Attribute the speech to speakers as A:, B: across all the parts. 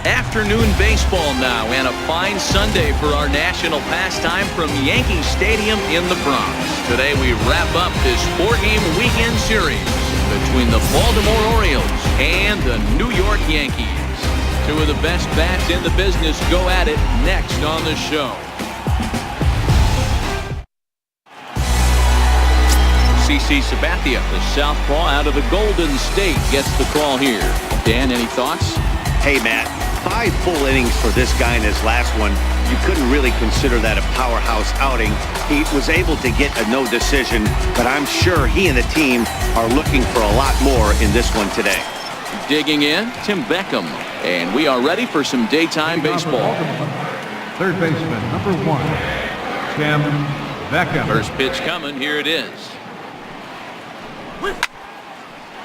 A: Afternoon baseball now, and a fine Sunday for our national pastime from Yankee Stadium in the Bronx. Today we wrap up this four-game weekend series between the Baltimore Orioles and the New York Yankees. Two of the best bats in the business go at it next on the show. CC Sabathia, the southpaw out of the Golden State, gets the call here. Dan, any thoughts?
B: Hey, Matt, 5 full innings for this guy in his last one. You couldn't really consider that a powerhouse outing. He was able to get a no decision, but I'm sure he and the team are looking for a lot more in this one today.
A: Digging in, Tim Beckham, and we are ready for some daytime baseball.
C: Third baseman, number 1, Tim Beckham.
A: First pitch coming, here it is.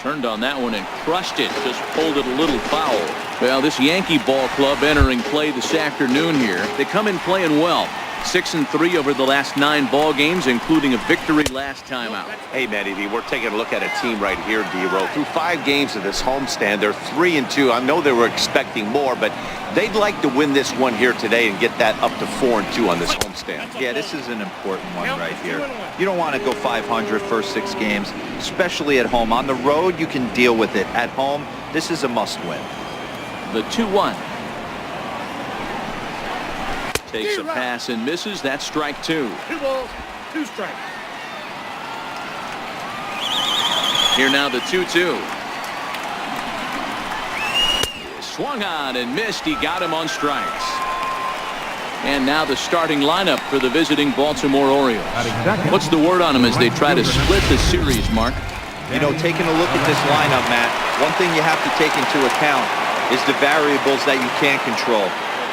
A: Turned on that one and crushed it, just pulled it a little foul. Well, this Yankee ball club entering play this afternoon here. They come in playing well. 6-3 over the last 9 ball games, including a victory last time out.
B: Hey, Matty D, we're taking a look at a team right here, D-Row. Through 5 games of this homestand, they're 3-2. I know they were expecting more, but they'd like to win this one here today and get that up to 4-2 on this homestand.
D: Yeah, this is an important one right here. You don't want to go 500 first 6 games, especially at home. On the road, you can deal with it. At home, this is a must-win.
A: The 2-1. Takes a pass and misses. That's strike 2.
E: 2 balls, 2 strikes.
A: Here now the 2-2. Swung on and missed. He got him on strikes. And now the starting lineup for the visiting Baltimore Orioles. What's the word on them as they try to split the series, Mark?
D: You know, taking a look at this lineup, Matt, one thing you have to take into account is the variables that you can't control.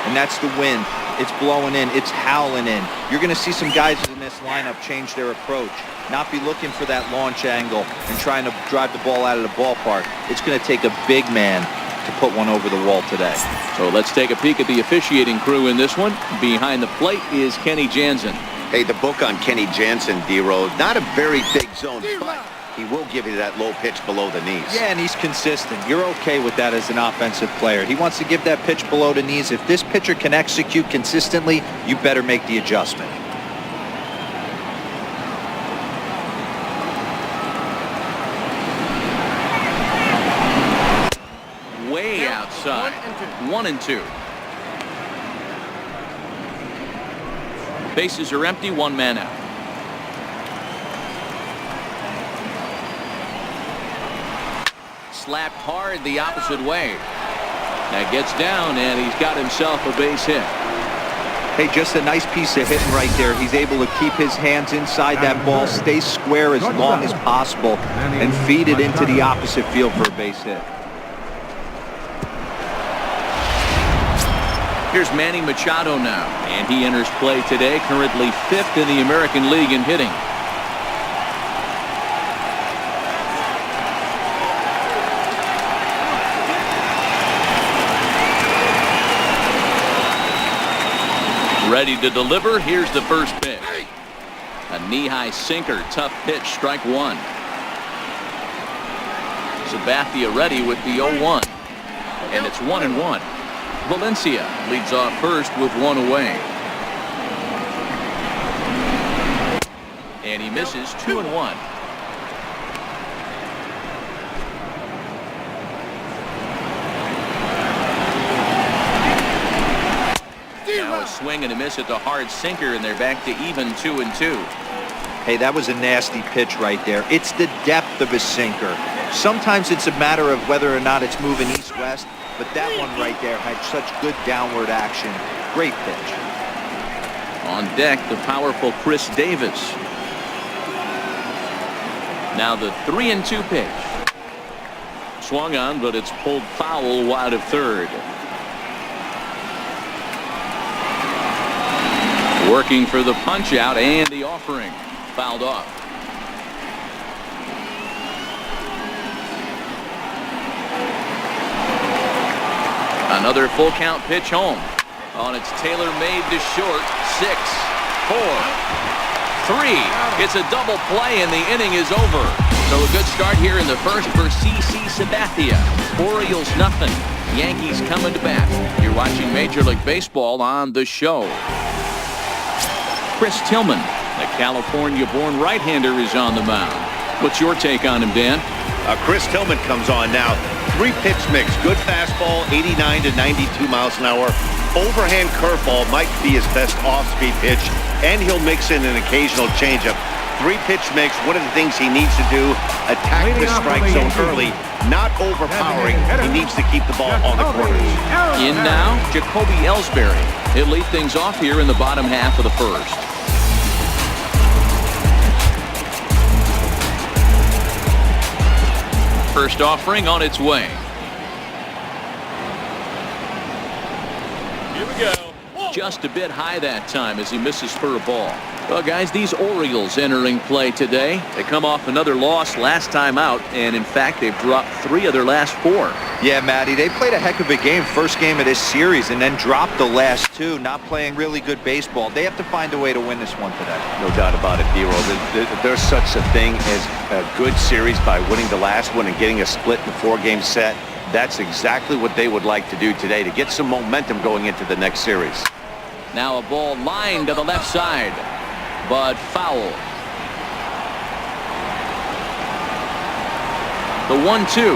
D: And that's the wind. It's blowing in. It's howling in. You're going to see some guys in this lineup change their approach. Not be looking for that launch angle and trying to drive the ball out of the ballpark. It's going to take a big man to put one over the wall today.
A: So let's take a peek at the officiating crew in this one. Behind the plate is Kenny Jansen.
B: Hey, the book on Kenny Jansen, D-Row, not a very big zone, but he will give you that low pitch below the knees.
D: Yeah, and he's consistent. You're okay with that as an offensive player. He wants to give that pitch below the knees. If this pitcher can execute consistently, you better make the adjustment.
A: Way outside. 1-2. Bases are empty, 1 man out. Slapped hard the opposite way. That gets down, and he's got himself a base hit.
D: Hey, just a nice piece of hitting right there. He's able to keep his hands inside that ball, stay square as long as possible, and feed it into the opposite field for a base hit.
A: Here's Manny Machado now, and he enters play today, currently 5th in the American League in hitting. Ready to deliver. Here's the first pitch. A knee-high sinker. Tough pitch. Strike 1. Sabathia ready with the 0-1. And it's 1-1. Valencia leads off first with 1 away. And he misses. 2-1. Now a swing and a miss at the hard sinker, and they're back to even 2-2.
D: Hey, that was a nasty pitch right there. It's the depth of his sinker. Sometimes it's a matter of whether or not it's moving east-west, but that one right there had such good downward action. Great pitch.
A: On deck, the powerful Chris Davis. Now the 3-2 pitch. Swung on, but it's pulled foul wide of third. Working for the punch out and the offering. Fouled off. Another full count pitch home. On its tailor-made to short. 6, 4, 3. It's a double play and the inning is over. So a good start here in the first for CC Sabathia. Orioles nothing. Yankees coming to bat. You're watching Major League Baseball on The Show. Chris Tillman, the California-born right-hander, is on the mound. What's your take on him, Dan?
B: Chris Tillman comes on now. 3-pitch mix. Good fastball, 89 to 92 miles an hour. Overhand curveball might be his best off-speed pitch, and he'll mix in an occasional changeup. 3-pitch mix. One of the things he needs to do, attack the strike zone early, not overpowering. He needs to keep the ball on the corners.
A: In now, Jacoby Ellsbury. He'll lead things off here in the bottom half of the first. First offering on its way. Here we go. Just a bit high that time as he misses for a ball. Well, guys, these Orioles entering play today. They come off another loss last time out, and in fact, they've dropped 3 of their last 4.
D: Yeah, Matty, they played a heck of a game, first game of this series, and then dropped the last 2, not playing really good baseball. They have to find a way to win this one today.
B: No doubt about it, Hero. There's such a thing as a good series by winning the last one and getting a split in the 4-game set. That's exactly what they would like to do today to get some momentum going into the next series.
A: Now a ball lined to the left side, but foul. The 1-2.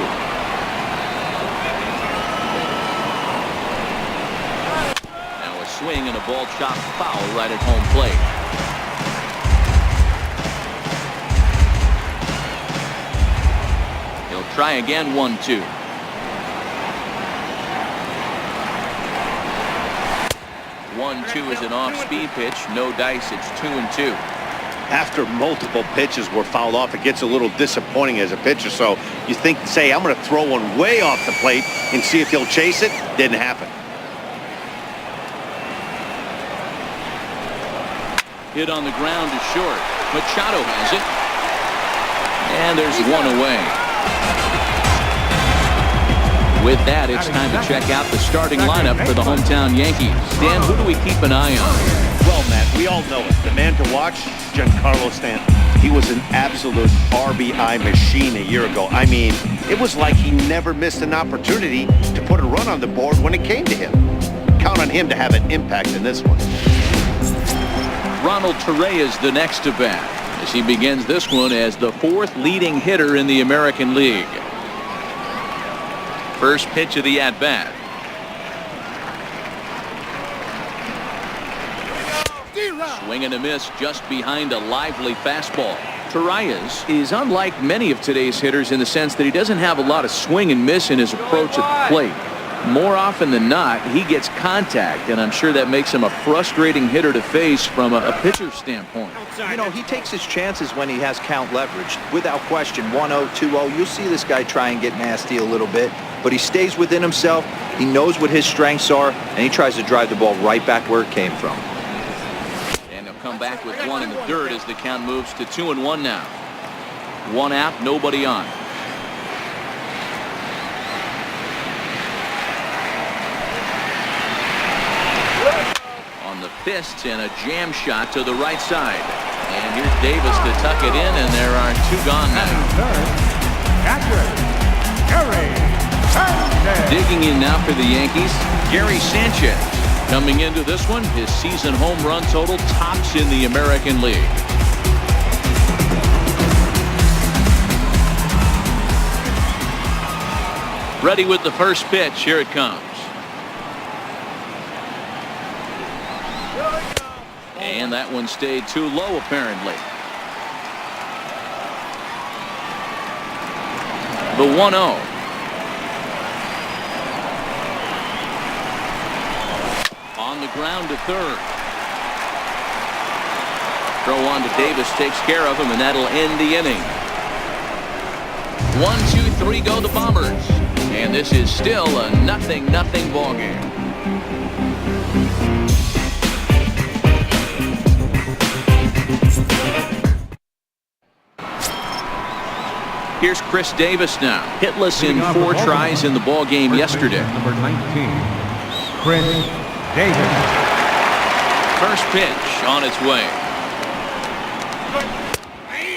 A: Now a swing and a ball chopped foul right at home plate. He'll try again. 1-2. 1-2 is an off-speed pitch. No dice. It's 2-2.
B: After multiple pitches were fouled off, it gets a little disappointing as a pitcher. So you think, say, I'm going to throw one way off the plate and see if he'll chase it. Didn't happen.
A: Hit on the ground to short. Machado has it. And there's one away. With that, it's time to check out the starting lineup for the hometown Yankees. Dan, who do we keep an eye on?
B: Well, Matt, we all know it. The man to watch, Giancarlo Stanton. He was an absolute RBI machine a year ago. I mean, it was like he never missed an opportunity to put a run on the board when it came to him. Count on him to have an impact in this one.
A: Ronald Torreyes is the next to bat as he begins this one as the 4th leading hitter in the American League. First pitch of the at-bat. Swing and a miss just behind a lively fastball. Torreyes is unlike many of today's hitters in the sense that he doesn't have a lot of swing and miss in his approach at the plate. More often than not, he gets contact, and I'm sure that makes him a frustrating hitter to face from a pitcher's standpoint.
D: You know, he takes his chances when he has count leverage. Without question, 1-0, 2-0, you'll see this guy try and get nasty a little bit, but he stays within himself. He knows what his strengths are, and he tries to drive the ball right back where it came from.
A: And he'll come back with one in the third as the count moves to 2-1 now. One out, nobody on. The fists and a jam shot to the right side. And here's Davis to tuck it in, and there are 2 gone now. Digging in now for the Yankees, Gary Sanchez. Coming into this one, his season home run total tops in the American League. Ready with the first pitch. Here it comes. And that one stayed too low, apparently. The 1-0. On the ground to third. Throw on to Davis, takes care of him, and that'll end the inning. 1, 2, 3 go the Bombers. And this is still a 0-0 ball game. Here's Chris Davis now, hitless in 4 tries in the ball game yesterday.
C: Number 19, Chris Davis.
A: First pitch on its way.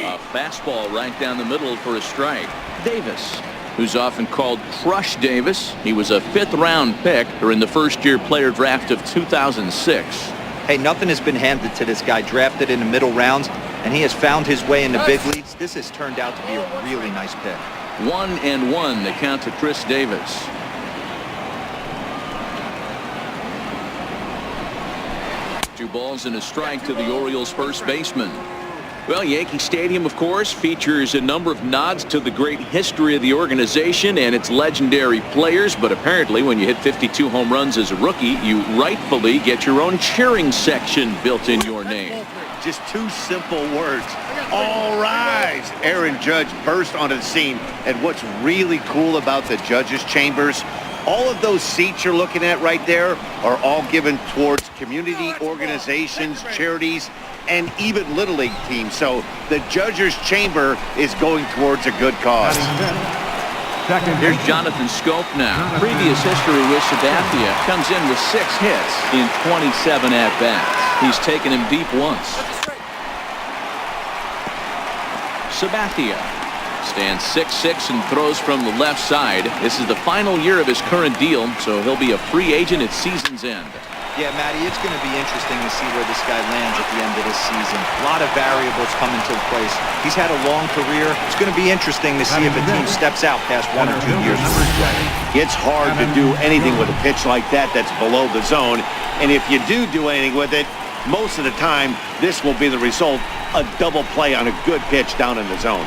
A: A Fastball right down the middle for a strike. Davis, who's often called Crush Davis. He was a 5th-round pick during the first-year player draft of 2006.
D: Hey, nothing has been handed to this guy. Drafted in the middle rounds, and he has found his way in the big leagues. This has turned out to be a really nice pick.
A: 1-1 the count to Chris Davis. Two balls and a strike to the Orioles first baseman. Well, Yankee Stadium, of course, features a number of nods to the great history of the organization and its legendary players, but apparently when you hit 52 home runs as a rookie, you rightfully get your own cheering section built in your name.
B: Just 2 simple words. All rise. Aaron Judge burst onto the scene. And what's really cool about the judges' chambers, all of those seats you're looking at right there are all given towards community organizations, charities, and even Little League teams. So the judges' chamber is going towards a good cause.
A: Here's Jonathan Scope now. Previous history with Sabathia comes in with 6 hits in 27 at-bats. He's taken him deep once. Sabathia stands 6'6" and throws from the left side. This is the final year of his current deal, so he'll be a free agent at season's end.
D: Yeah, Matty, it's going to be interesting to see where this guy lands at the end of this season. A lot of variables come into place. He's had a long career. It's going to be interesting to see if a team steps out past 1 or 2 years of his play.
B: It's hard to do anything with a pitch like that that's below the zone. And if you do anything with it, most of the time, this will be the result, a double play on a good pitch down in the zone.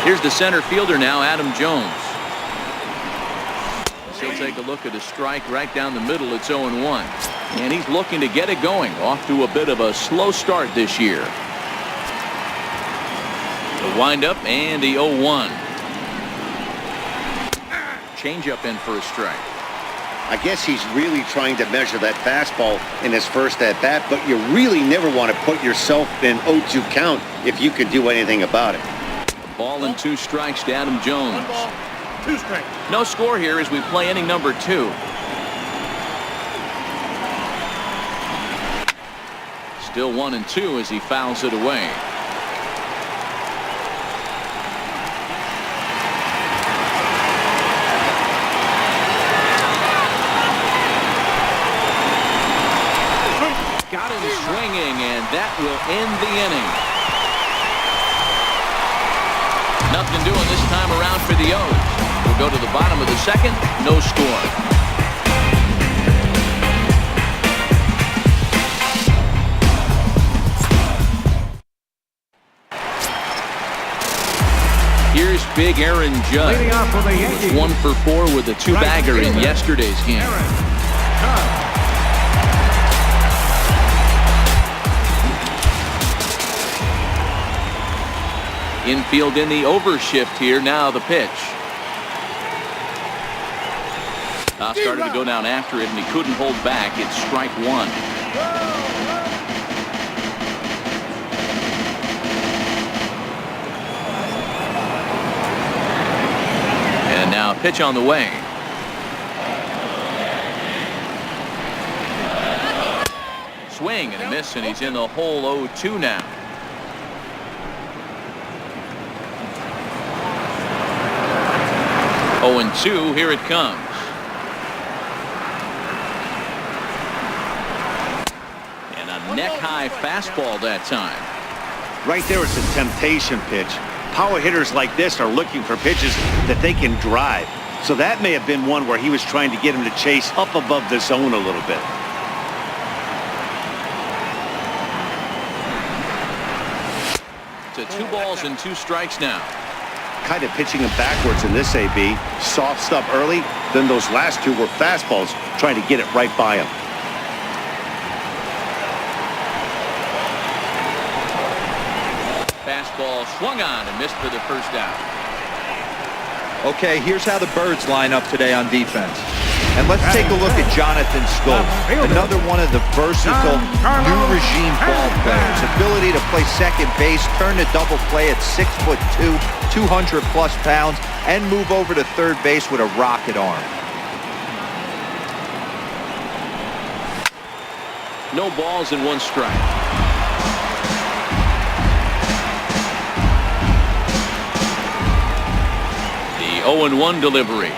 A: Here's the center fielder now, Adam Jones. He'll take a look at a strike right down the middle. It's 0-1. And he's looking to get it going. Off to a bit of a slow start this year. The windup and the 0-1. Changeup in for a strike.
B: I guess he's really trying to measure that fastball in his first at-bat, but you really never want to put yourself in 0-2 count if you can do anything about it.
A: Ball and 2 strikes to Adam Jones.
C: 1 ball, 2 strikes.
A: No score here as we play inning number 2. Still 1-2 as he fouls it away. Got him swinging, and that will end the inning. Nothing doing this time around for the O's. We'll go to the bottom of the 2nd. No score. Here's big Aaron Judge.
C: Leading off for the Yankees.
A: 1 for 4 with a 2-bagger in yesterday's game. Infield in the overshift here. Now the pitch. Started to go down after it, and he couldn't hold back. It's strike 1. And now a pitch on the way. Swing and a miss, and he's in the hole 0-2 now. 0-2, here it comes. And a neck-high fastball that time.
B: Right there, it's a temptation pitch. Power hitters like this are looking for pitches that they can drive. So that may have been one where he was trying to get him to chase up above the zone a little bit.
A: To 2 balls and 2 strikes now.
B: Kind of pitching him backwards in this AB. Soft stuff early, then those last 2 were fastballs, trying to get it right by him.
A: Fastball swung on and missed for the first out.
D: Okay, here's how the Birds line up today on defense. And let's take a look at Jonathan Scope, another one of the versatile new regime ball players. Ability to play second base, turn to double play at 6'2", 200+ pounds, and move over to third base with a rocket arm.
A: No balls and 1 strike. The 0-1 delivery.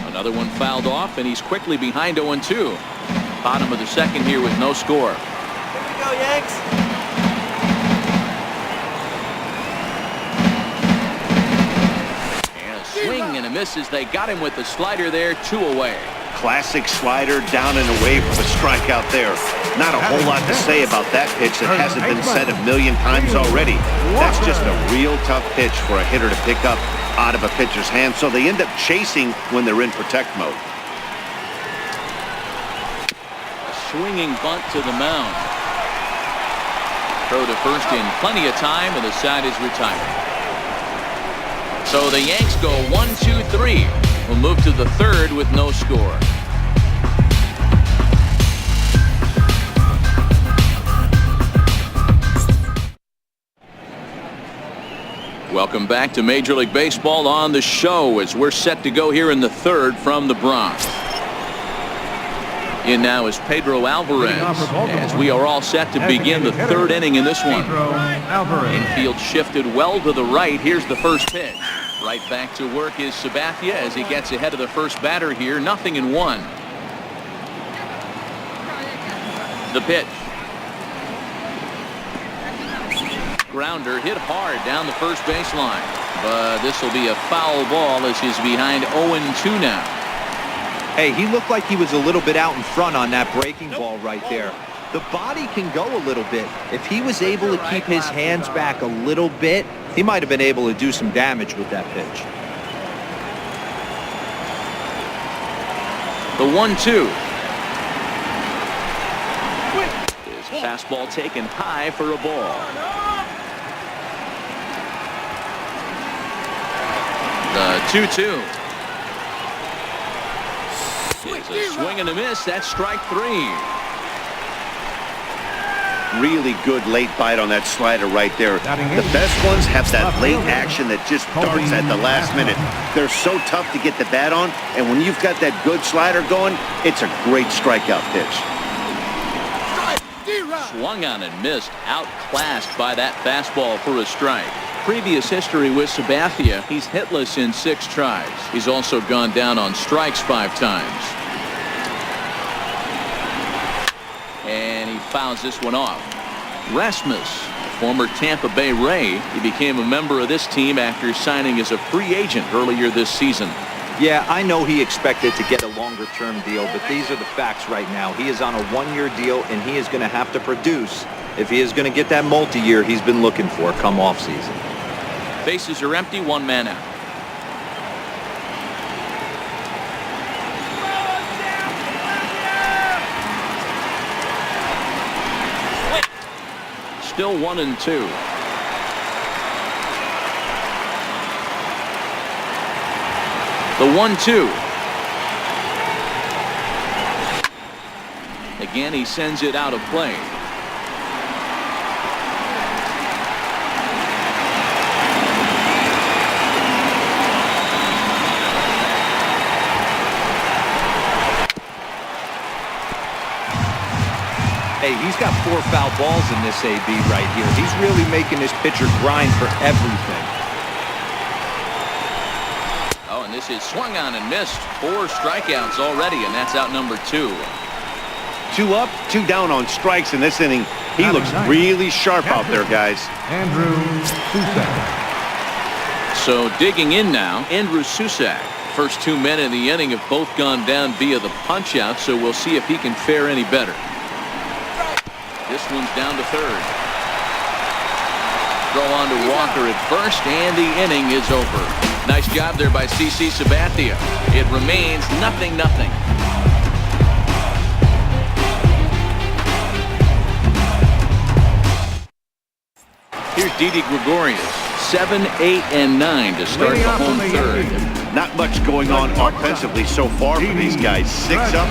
A: Another one fouled off, and he's quickly behind 0-2. Bottom of the second here with no score.
E: Here we go, Yanks.
A: And a swing and a miss as they got him with the slider there, 2 away.
B: Classic slider, down and away for the strikeout there. Not a whole lot to say about that pitch that hasn't been said a million times already. That's just a real tough pitch for a hitter to pick up out of a pitcher's hand, so they end up chasing when they're in protect mode.
A: A swinging bunt to the mound. Throw to first in plenty of time, and the side is retired. So the Yanks go 1-2-3. We'll move to the third with no score. Welcome back to Major League Baseball on the show as we're set to go here in the third from the Bronx. In now is Pedro Alvarez as we are all set to begin the third inning in this one. Infield shifted well to the right. Here's the first pitch. Right back to work is Sabathia as he gets ahead of the first batter here. 0-1. The pitch. Grounder hit hard down the first baseline, but this will be a foul ball as he's behind 0-2 now.
D: Hey, he looked like he was a little bit out in front on that breaking ball right there. The body can go a little bit. If he was able to keep his hands back a little bit, he might have been able to do some damage with that pitch.
A: The 1-2. His fastball taken high for a ball. The 2-2. It's a swing and a miss. That's strike 3.
B: Really good late bite on that slider right there. The best ones have that late action that just darts at the last minute. They're so tough to get the bat on, and when you've got that good slider going, it's a great strikeout pitch.
A: Swung on and missed, outclassed by that fastball for a strike. Previous history with Sabathia, he's hitless in 6 tries. He's also gone down on strikes 5 times. And he fouls this one off. Rasmus, former Tampa Bay Ray, he became a member of this team after signing as a free agent earlier this season.
D: Yeah, I know he expected to get a longer-term deal, but these are the facts right now. He is on a 1-year deal, and he is going to have to produce if he is going to get that multi-year he's been looking for come off-season.
A: Bases are empty, 1 man out. Still 1-2. The 1-2. Again, he sends it out of play.
D: Hey, he's got 4 foul balls in this AB right here. He's really making this pitcher grind for everything.
A: Oh, and this is swung on and missed. 4 strikeouts already, and that's out number 2.
B: 2 up, 2 down on strikes in this inning. He looks really sharp out there, guys.
C: Andrew Susak.
A: So digging in now, Andrew Susak. First 2 men in the inning have both gone down via the punch-out, so we'll see if he can fare any better. This one's down to third. Throw on to Walker at first, and the inning is over. Nice job there by CC Sabathia. It remains 0-0. Here's Didi Gregorius, 7, 8, and 9 to start the home third.
B: Not much going on offensively so far for these guys. 6 up,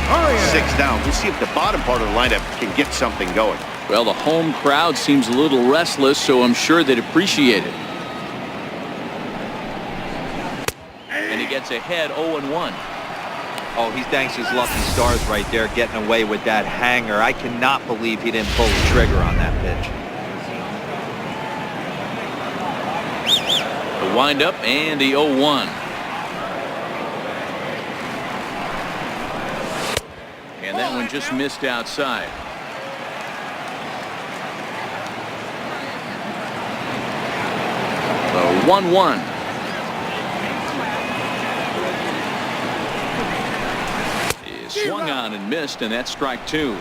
B: 6 down. We'll see if the bottom part of the lineup can get something going.
A: Well, the home crowd seems a little restless, so I'm sure they'd appreciate it. And he gets gets ahead 0-1.
D: Oh, he thanks his lucky stars right there, getting away with that hanger. I cannot believe he didn't pull the trigger on that pitch.
A: The windup and the 0-1. And that one just missed outside. The 1-1. Swung on and missed, and that's strike two.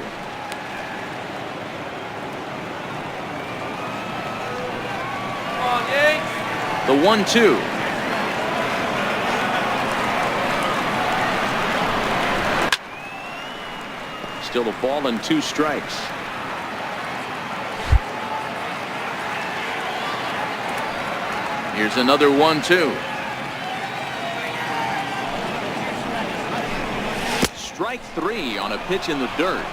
A: The 1-2. Still a ball and 2 strikes. Here's another 1-2. Strike 3 on a pitch in the dirt.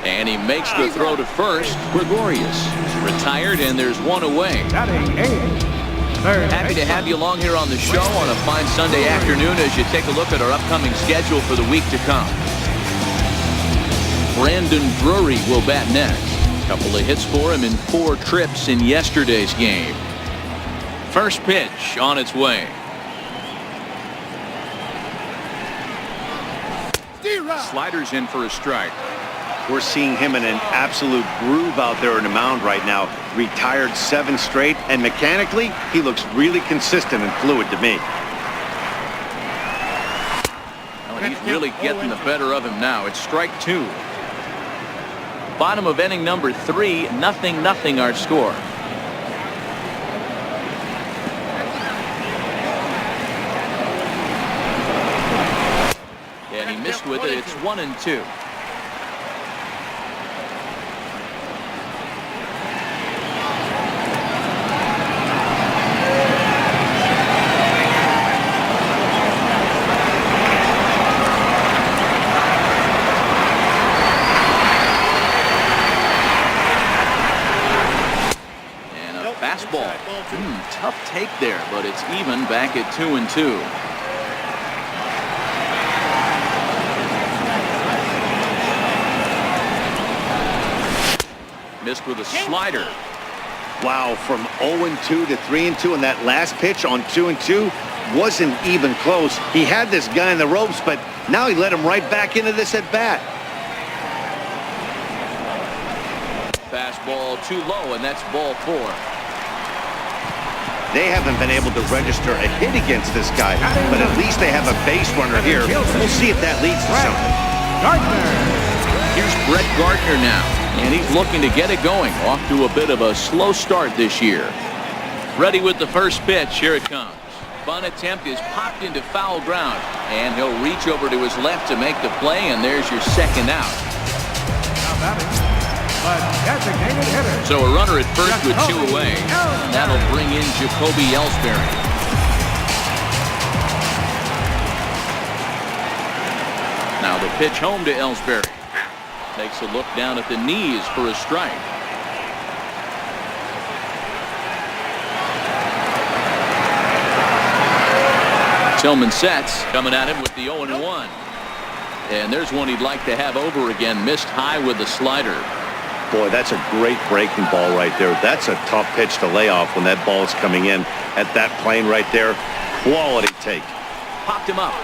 A: And he makes the throw to first. Gregorius retired, and there's one away. Happy to have you along here on the show on a fine Sunday afternoon as you take a look at our upcoming schedule for the week to come. Brandon Drury will bat next. A couple of hits for him in 4 trips in yesterday's game. First pitch on its way. Sliders in for a strike.
B: We're seeing him in an absolute groove out there in the mound right now. Retired 7 straight, and mechanically, he looks really consistent and fluid to me.
A: Well, he's really getting the better of him now. It's strike 2. Bottom of inning number 3, 0-0 our score. And he missed with it. It's 1-2. Fastball. Tough take there, but it's even back at 2-2. Missed with a slider.
B: Wow, from 0-2 to 3-2, and that last pitch on 2-2 wasn't even close. He had this guy in the ropes, but now he let him right back into this at bat.
A: Fastball too low, and that's ball 4.
B: They haven't been able to register a hit against this guy, but at least they have a base runner here. We'll see if that leads to something.
A: Here's Brett Gardner now, and he's looking to get it going. Off to a bit of a slow start this year. Ready with the first pitch. Here it comes. Bunt attempt is popped into foul ground, and he'll reach over to his left to make the play, and there's your second out. So a runner at first with 2 away. That'll bring in Jacoby Ellsbury. Now the pitch home to Ellsbury. Takes a look down at the knees for a strike. Tillman sets, coming at him with the 0-1. And there's one he'd like to have over again. Missed high with the slider.
B: Boy, that's a great breaking ball right there. That's a tough pitch to lay off when that ball is coming in at that plane right there. Quality take.
A: Popped him up.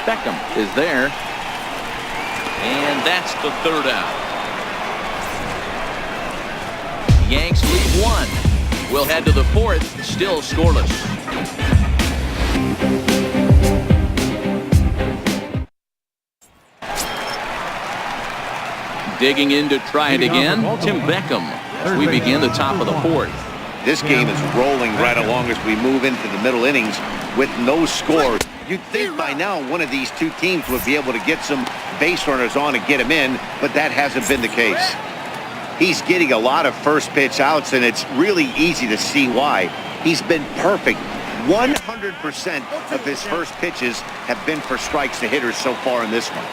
A: Beckham is there. And that's the third out. Yanks lead 1. We'll head to the 4th, still scoreless. Digging in to try it again, Tim Beckham, as we begin the top of the 4th.
B: This game is rolling right along as we move into the middle innings with no score. You'd think by now one of these two teams would be able to get some base runners on and get him in, but that hasn't been the case. He's getting a lot of first pitch outs, and it's really easy to see why. He's been perfect. 100% of his first pitches have been for strikes to hitters so far in this one.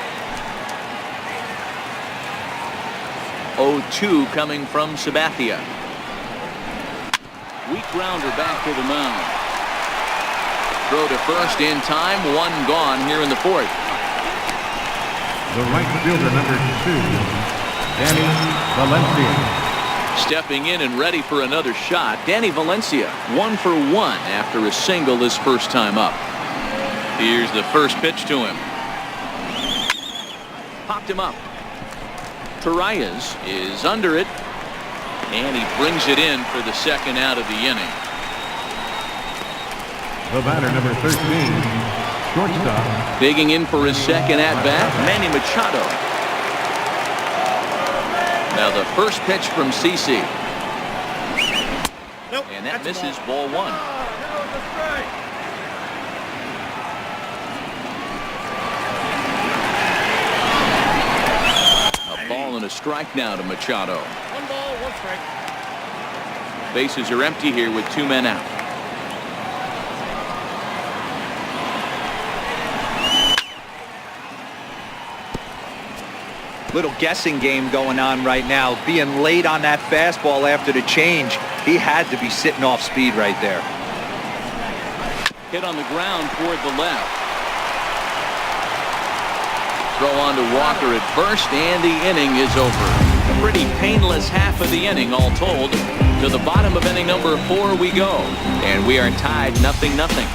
A: 0-2 coming from Sabathia. Weak grounder back to the mound. throw to first in time. One gone here in the fourth.
C: The right fielder, number 2, Danny Valencia.
A: Stepping in and ready for another shot, Danny Valencia, 1 for 1 after a single his first time up. Here's the first pitch to him. Popped him up. Torreyes is under it, and he brings it in for the second out of the inning.
C: The batter, number 13, shortstop.
A: Digging in for his second at-bat, Manny Machado. Now the first pitch from CC.
E: Nope,
A: And that
E: that's
A: misses ball 1. A ball and a strike now to Machado.
E: 1 ball, 1 strike.
A: Bases are empty here with 2 men out.
D: Little guessing game going on right now. Being late on that fastball after the change. He had to be sitting off speed right there.
A: Hit on the ground toward the left. Throw on to Walker at first, and the inning is over. A pretty painless half of the inning, all told. To the bottom of inning number 4 we go. And we are tied 0-0.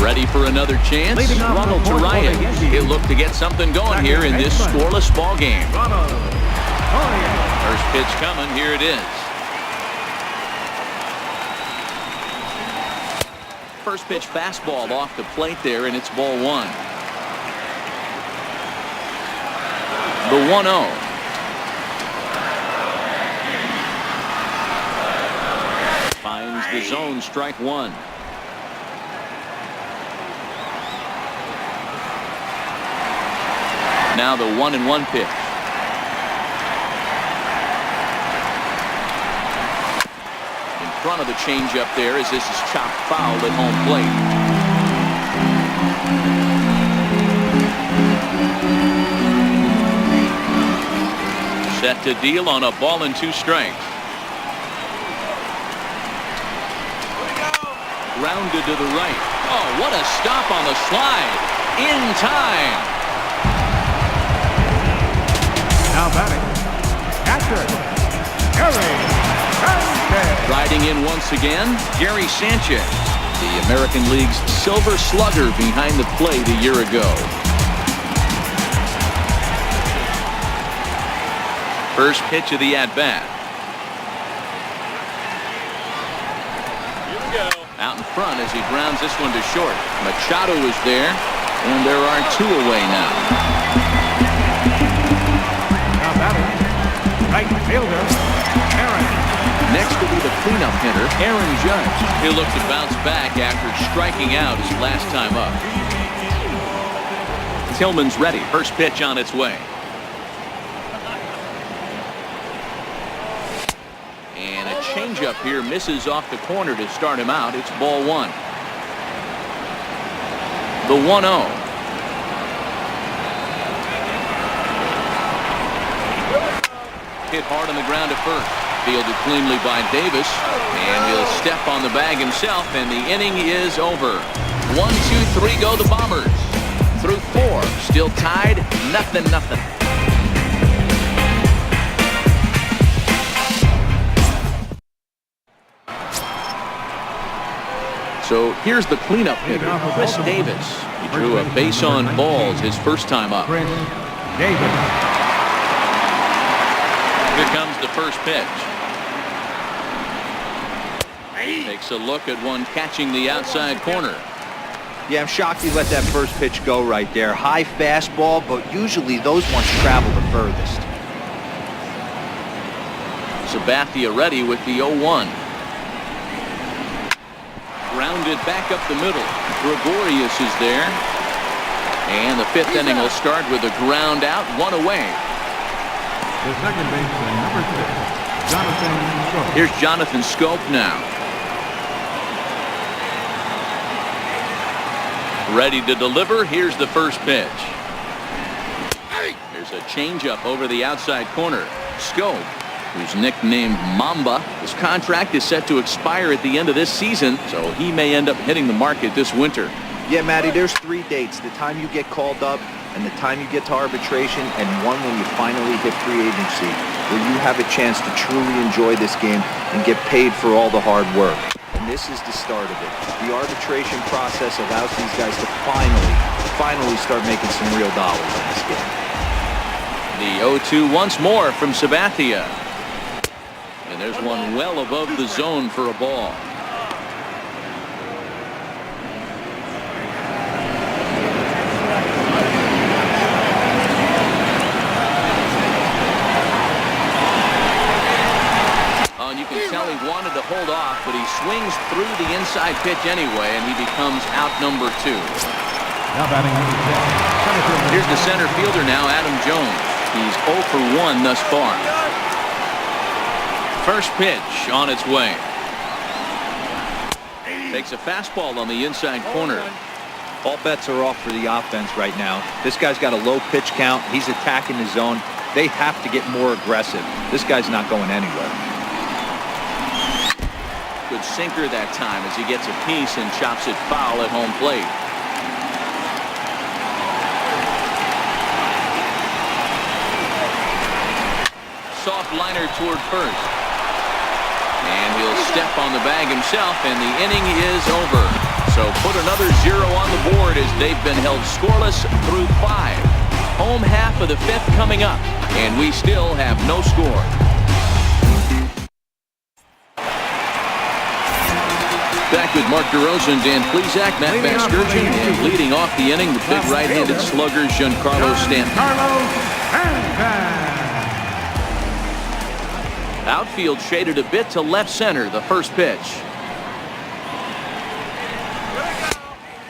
A: Ready for another chance? Ronald Torreyes. He'll look to get something going here in this scoreless ball game. First pitch coming. Here it is. First pitch fastball off the plate there, and it's ball 1. The 1-0. Finds the zone, strike 1. Now the 1-1 pitch. In front of the changeup there as this is chopped foul at home plate. Set to deal on a ball and 2 strikes. Grounded to the right. Oh, what a stop on the slide. In time.
C: Now batting, catcher, Gary Sanchez.
A: Riding in once again, Gary Sanchez, the American League's silver slugger behind the plate a year ago. First pitch of the at-bat.
E: Here we go.
A: Out in front as he grounds this one to short. Machado is there, and there are 2 away now.
C: Right fielder, Aaron.
A: Next will be the cleanup hitter, Aaron Judge. He'll look to bounce back after striking out his last time up. Tillman's ready. First pitch on its way. And a changeup here misses off the corner to start him out. It's ball 1. The 1-0. Hit hard on the ground at first. Fielded cleanly by Davis. And he'll step on the bag himself, and the inning is over. 1, 2, 3 go the Bombers. Through 4. Still tied. 0-0. So here's the cleanup hitter, Chris Davis. He drew a base on balls his first time up.
C: Chris Davis.
A: Here comes the first pitch. Takes a look at one catching the outside corner.
D: Yeah, I'm shocked he let that first pitch go right there. High fastball, but usually those ones travel the furthest.
A: Sabathia ready with the 0-1. Grounded back up the middle. Gregorius is there. And the 5th inning will start with a ground out, 1 away.
C: The second baseman, number 6, Jonathan Schoop.
A: Here's Jonathan Schoop now. Ready to deliver. Here's the first pitch. There's a changeup over the outside corner. Schoop who's nicknamed Mamba. His contract is set to expire at the end of this season, so he may end up hitting the market this winter.
D: Yeah, Matty, there's 3 dates. The time you get called up and the time you get to arbitration, and one when you finally hit free agency, where you have a chance to truly enjoy this game and get paid for all the hard work. And this is the start of it. The arbitration process allows these guys to finally start making some real dollars in this game.
A: The 0-2 once more from Sabathia. And there's one well above the zone for a ball. And you can tell he wanted to hold off, but he swings through the inside pitch anyway, and he becomes out number 2.
C: Now batting number 10.
A: Here's the center fielder now, Adam Jones. He's 0 for 1 thus far. First pitch on its way. Takes a fastball on the inside corner.
D: All bets are off for the offense right now. This guy's got a low pitch count. He's attacking the zone. They have to get more aggressive. This guy's not going anywhere.
A: Good sinker that time as he gets a piece and chops it foul at home plate. Soft liner toward first. And he'll step on the bag himself, and the inning is over. So put another 0 on the board as they've been held scoreless through 5. Home half of the 5th coming up, and we still have no score. Back with Mark DeRosa and Dan Plesac, Matt Vasgersian, and leading off the inning, the big right-handed slugger, Giancarlo Stanton. Outfield shaded a bit to left center, the first pitch.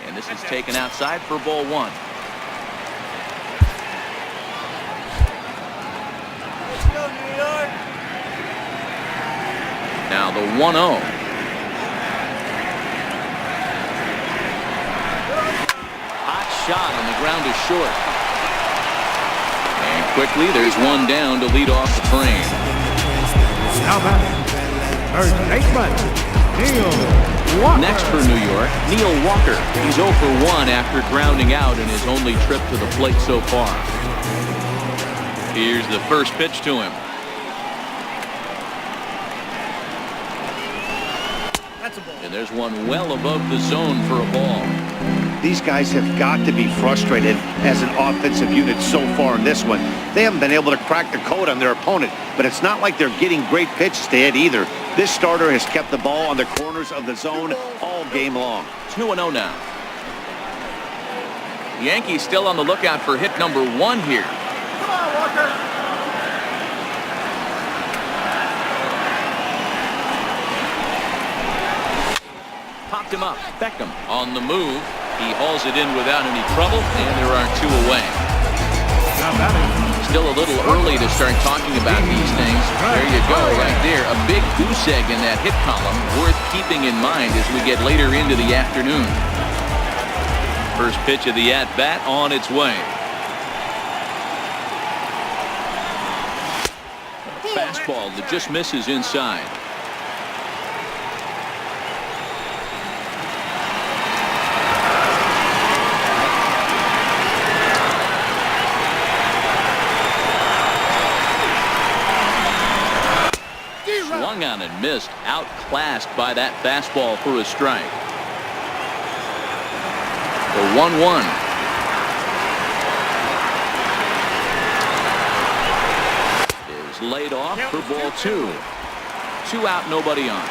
A: And this is taken outside for ball 1. Now the 1-0. Hot shot on the ground is short. And quickly there's one down to lead off the frame.
C: Now batting first baseman, Neil Walker.
A: Next for New York, Neil Walker. He's 0 for 1 after grounding out in his only trip to the plate so far. Here's the first pitch to him. And there's one well above the zone for a ball.
B: These guys have got to be frustrated as an offensive unit so far in this one. They haven't been able to crack the code on their opponent, but it's not like they're getting great pitches to hit either. This starter has kept the ball on the corners of the zone all game long.
A: 2-0 now. The Yankees still on the lookout for hit number 1 here.
E: Come on, Walker.
A: Popped him up. Beckham on the move. He hauls it in without any trouble, and there are 2 away.
C: Now batting.
A: Still a little early to start talking about these things. There you go, right there. A big goose egg in that hit column, worth keeping in mind as we get later into the afternoon. First pitch of the at-bat on its way. A fastball that just misses inside. Swung on and missed, outclassed by that fastball for a strike. The 1-1. Is laid off for ball 2. 2 out, nobody on.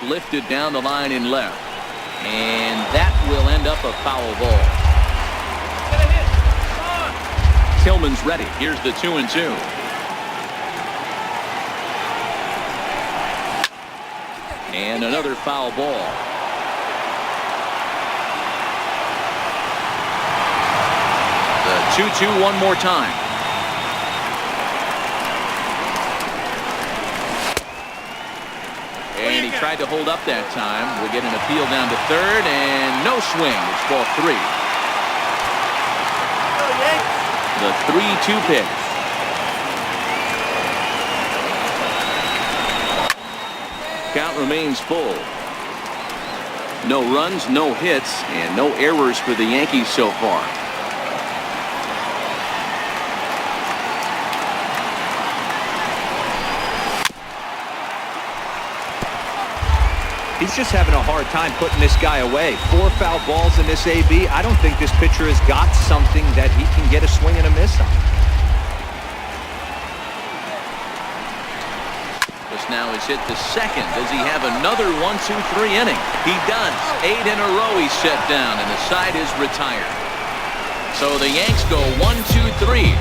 A: Lifted down the line in left. And that will end up a foul ball. Tillman's ready. Here's the 2-2. And another foul ball. The 2-2 one more time. And he tried to hold up that time. We'll get an appeal down to third, and no swing. It's ball 3. The 3-2 pitch. Count remains full. No runs, no hits, and no errors for the Yankees so far.
D: He's just having a hard time putting this guy away. 4 foul balls in this AB. I don't think this pitcher has got something that he can get a swing and a miss on.
A: This now is hit to second. Does he have another 1-2-3 inning? He does. 8 in a row he's set down, and the side is retired. So the Yanks go 1-2-3.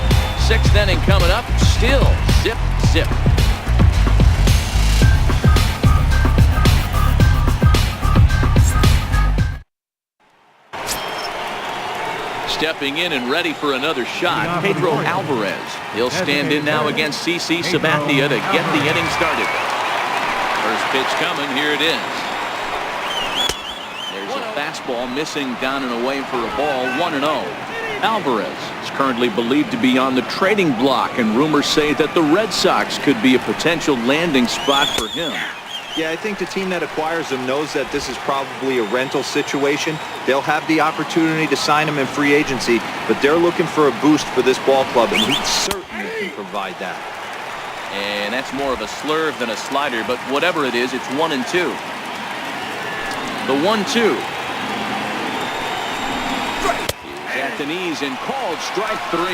A: 6th inning coming up. Still zip, zip. Stepping in and ready for another shot, Pedro Alvarez. He'll stand in now against CC Sabathia to get the inning started. First pitch coming, here it is. There's a fastball missing down and away for a ball, 1-0. Alvarez is currently believed to be on the trading block, and rumors say that the Red Sox could be a potential landing spot for him.
D: Yeah, I think the team that acquires him knows that this is probably a rental situation. They'll have the opportunity to sign him in free agency, but they're looking for a boost for this ball club, and he certainly can provide that.
A: And that's more of a slurve than a slider, but whatever it is, it's 1-2. The 1-2. He's at the knees and called strike 3.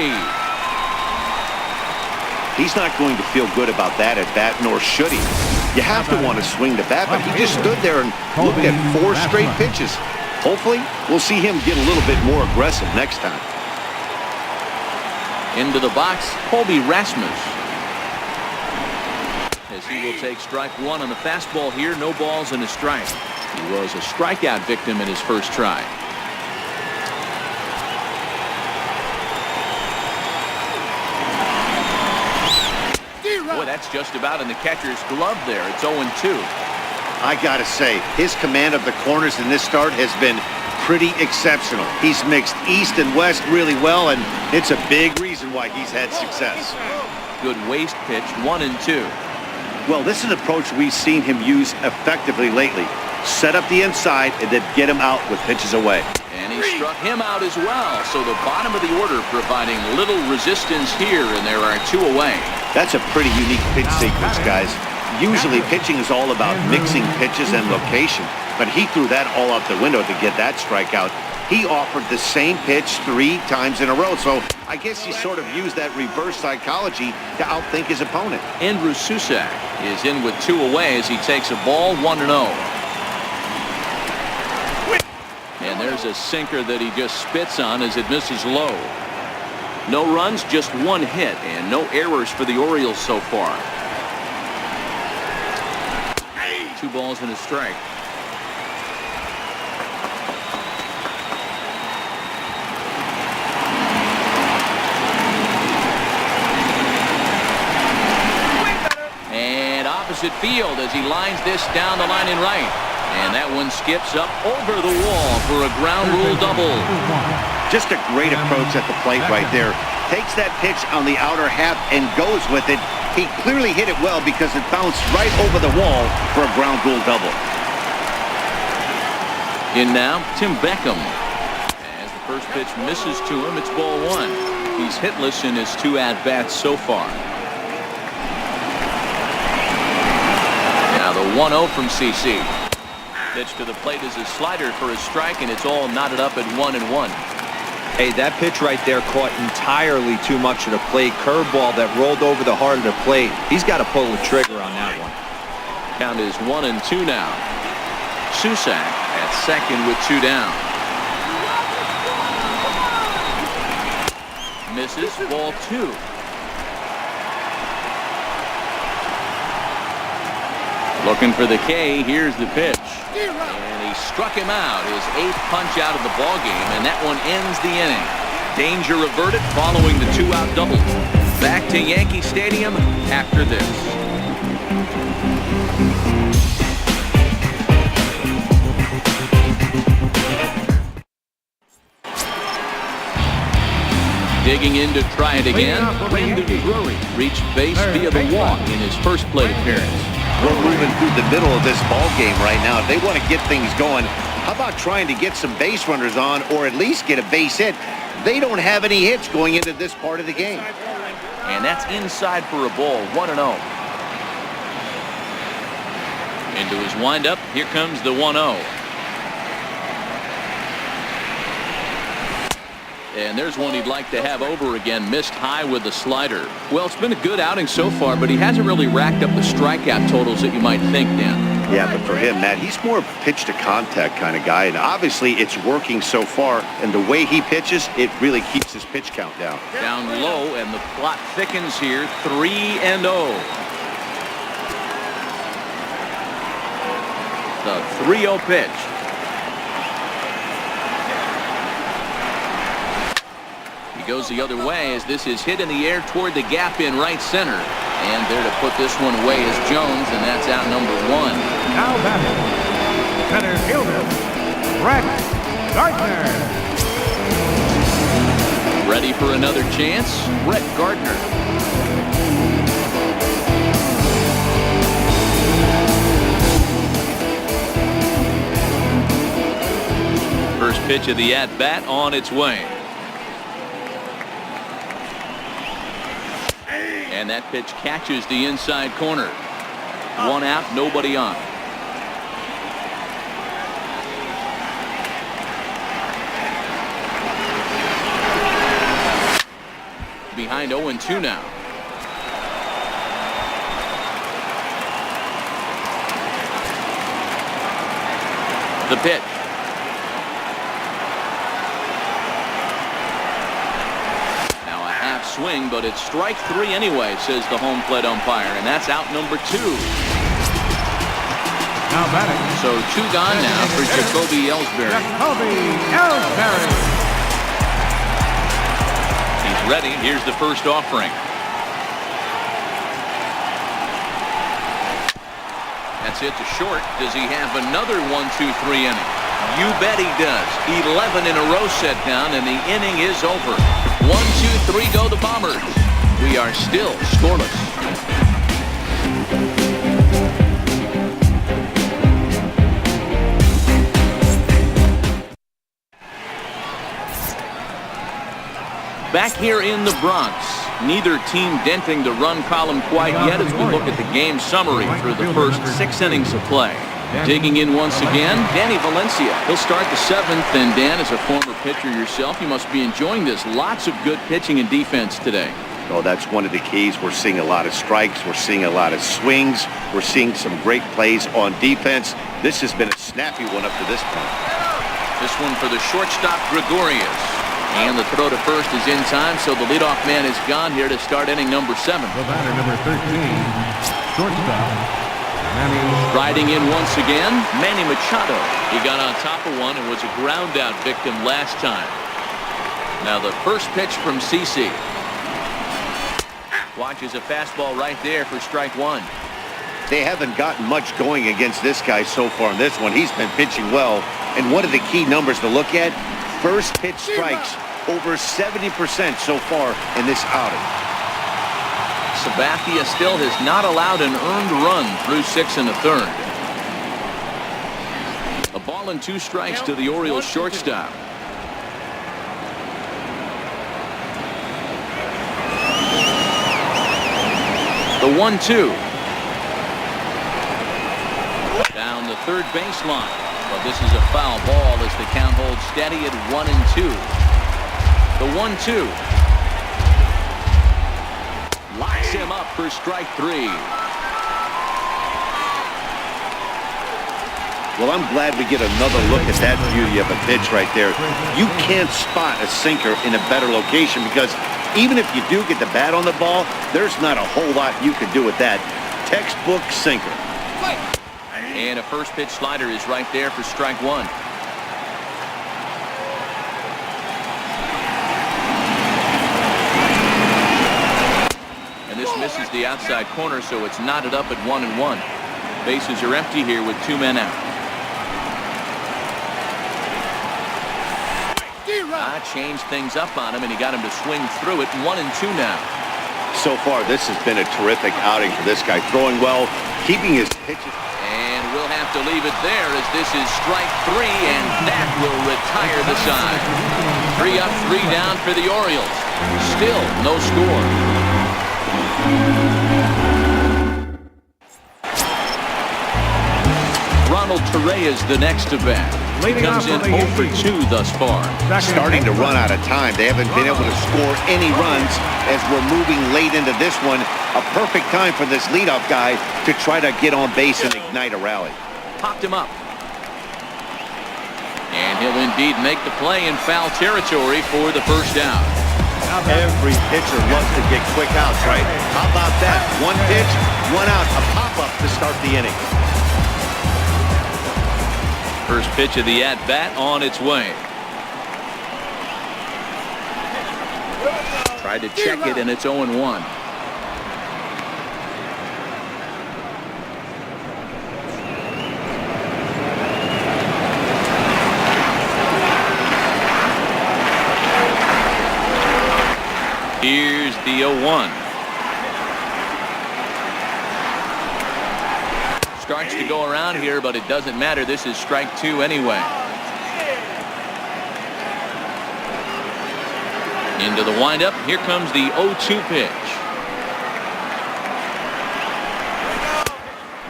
B: He's not going to feel good about that at bat, nor should he. You have to want to swing the bat, but he just stood there and looked at 4 straight pitches. Hopefully, we'll see him get a little bit more aggressive next time.
A: Into the box, Colby Rasmus. As he will take strike 1 on the fastball here, no balls and a strike. He was a strikeout victim in his first try. Boy, that's just about in the catcher's glove there. It's 0-2.
B: I gotta say, his command of the corners in this start has been pretty exceptional. He's mixed east and west really well, and it's a big reason why he's had success.
A: Good waist pitch, 1-2.
B: Well, this is an approach we've seen him use effectively lately. Set up the inside and then get him out with pitches away.
A: And he struck him out as well. So the bottom of the order providing little resistance here, and there are 2 away.
B: That's a pretty unique pitch sequence, guys. Usually pitching is all about mixing pitches and location, but he threw that all out the window to get that strikeout. He offered the same pitch 3 times in a row, so I guess he sort of used that reverse psychology to outthink his opponent.
A: Andrew Susak is in with 2 away as he takes a ball, 1-0. And there's a sinker that he just spits on as it misses low. No runs, just 1 hit, and no errors for the Orioles so far. 2 balls and a strike. And opposite field as he lines this down the line in right. And that one skips up over the wall for a ground rule double.
B: Just a great approach at the plate right there. Takes that pitch on the outer half and goes with it. He clearly hit it well because it bounced right over the wall for a ground rule double.
A: In now, Tim Beckham. As the first pitch misses to him, it's ball 1. He's hitless in his 2 at-bats so far. Now the 1-0 from CC. Pitch to the plate is a slider for a strike, and it's all knotted up at 1-1.
D: Hey, that pitch right there caught entirely too much of the plate. Curveball that rolled over the heart of the plate. He's got to pull the trigger on that one.
A: Count is 1-2 now. Susak at second with 2 down. Misses, ball 2. Looking for the K. Here's the pitch. And he struck him out. His 8th punch out of the ballgame, and that one ends the inning. Danger averted following the 2-out double. Back to Yankee Stadium after this. Digging in to try it again. Reached base via the walk in his first plate appearance.
B: We're moving through the middle of this ball game right now. If they want to get things going, how about trying to get some base runners on or at least get a base hit? They don't have any hits going into this part of the game.
A: And that's inside for a ball, 1-0. Into his windup, here comes the 1-0. And there's one he'd like to have over again. Missed high with the slider. Well, it's been a good outing so far, but he hasn't really racked up the strikeout totals that you might think, Dan.
B: Yeah, but for him, Matt, he's more of a pitch-to-contact kind of guy, and obviously it's working so far, and the way he pitches, it really keeps his pitch count down.
A: Down low, and the plot thickens here, 3-0. The 3-0 pitch. He goes the other way as this is hit in the air toward the gap in right center. And there to put this one away is Jones, and that's out number 1.
C: Now batting, center fielder, Brett Gardner.
A: Ready for another chance, Brett Gardner. First pitch of the at-bat on its way. And that pitch catches the inside corner. 1 out, nobody on. Behind 0-2 now. The pitch. Swing, but it's strike 3 anyway, says the home plate umpire, and that's out number 2.
C: Now batting.
A: So 2 gone now for Jacoby Ellsbury. He's ready. Here's the first offering. That's it to short. Does he have another 1-2-3 inning? You bet he does. 11 in a row set down, and the inning is over. 1-2-3 go the Bombers. We are still scoreless. Back here in the Bronx, neither team denting the run column quite yet as we look at the game summary through the first 6 innings of play. Digging in once again, Danny Valencia. He'll start the 7th, and Dan, as a former pitcher yourself, you must be enjoying this. Lots of good pitching and defense today.
B: Oh, that's one of the keys. We're seeing a lot of strikes. We're seeing a lot of swings. We're seeing some great plays on defense. This has been a snappy one up to this point.
A: This one for the shortstop, Gregorius. And the throw to first is in time, so the leadoff man is gone here to start inning number 7.
C: The batter, number 13, shortstop.
A: Riding in once again, Manny Machado. He got on top of one and was a ground out victim last time. Now the first pitch from CC. Watches a fastball right there for strike 1.
B: They haven't gotten much going against this guy so far in this one. He's been pitching well. And one of the key numbers to look at, first pitch strikes, over 70% so far in this outing.
A: Sabathia still has not allowed an earned run through 6 1/3. A ball and 2 strikes to the Orioles shortstop. The 1-2. Down the third baseline. But this is a foul ball as the count holds steady at 1-2. The 1-2. Locks him up for strike 3.
B: Well, I'm glad we get another look at that beauty of a pitch right there. You can't spot a sinker in a better location because even if you do get the bat on the ball, there's not a whole lot you can do with that. Textbook sinker.
A: And a first pitch slider is right there for strike 1. Misses the outside corner, so it's knotted up at 1-1. Bases are empty here with 2 men out. Changed things up on him, and he got him to swing through it. 1-2 now.
B: So far, this has been a terrific outing for this guy. Throwing well, keeping his pitches.
A: And we'll have to leave it there as this is strike 3, and that will retire the side. 3 up, 3 down for the Orioles. Still no score. Ronald Torre is the next to bat. He comes in 0 for 2 thus far.
B: Starting to run out of time. They haven't been able to score any runs as we're moving late into this one. A perfect time for this leadoff guy to try to get on base and ignite a rally.
A: Popped him up. And he'll indeed make the play in foul territory for the first out.
B: Every pitcher loves to get quick outs, right? How about that? 1 pitch, 1 out, a pop-up to start the inning.
A: First pitch of the at-bat on its way. Tried to check it, and it's 0-1. Here's the 0-1. Starts to go around here, but it doesn't matter. This is strike 2 anyway. Into the windup. Here comes the 0-2 pitch.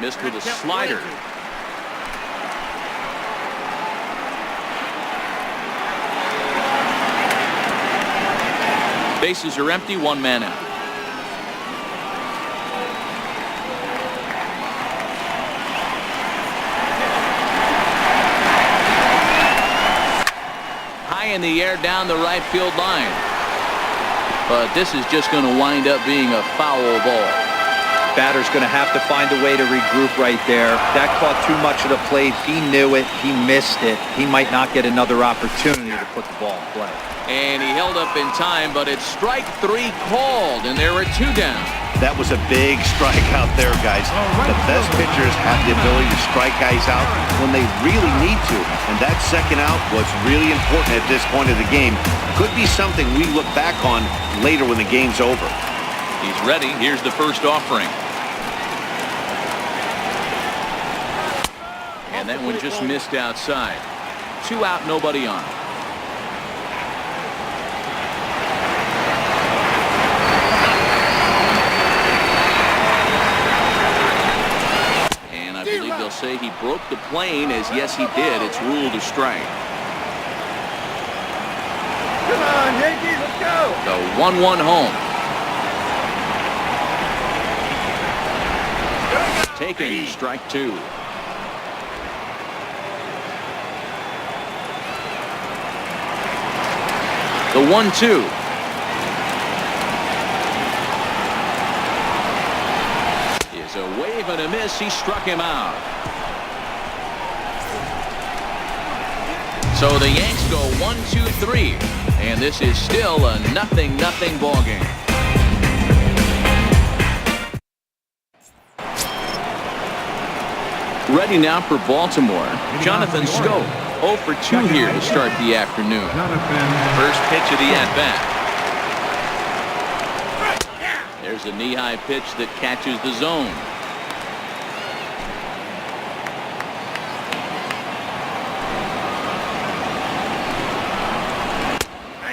A: Missed with a slider. Bases are empty. 1 man out. In the air down the right field line, but this is just going to wind up being a foul ball.
D: Batter's going to have to find a way to regroup right there. That caught too much of the plate. He knew it. He missed it. He might not get another opportunity to put the ball in play.
A: And he held up in time, but it's strike 3 called, and there were 2 down.
B: That was a big strike out there, guys. The best pitchers have the ability to strike guys out when they really need to, and that second out was really important at this point of the game. Could be something we look back on later when the game's over.
A: He's ready. Here's the first offering. And that one just missed outside. 2 out, nobody on. They'll say he broke the plane, as yes he did. It's ruled a strike.
E: Come on, Yankees, let's go.
A: The 1-1 home. Taking strike 2. The 1-2. Is a wave and a miss. He struck him out. So the Yanks go 1-2-3, and this is still a 0-0 ball game. Ready now for Baltimore. Jonathan Scope, 0 for 2 here to start the afternoon. First pitch of the at-bat. There's a knee-high pitch that catches the zone.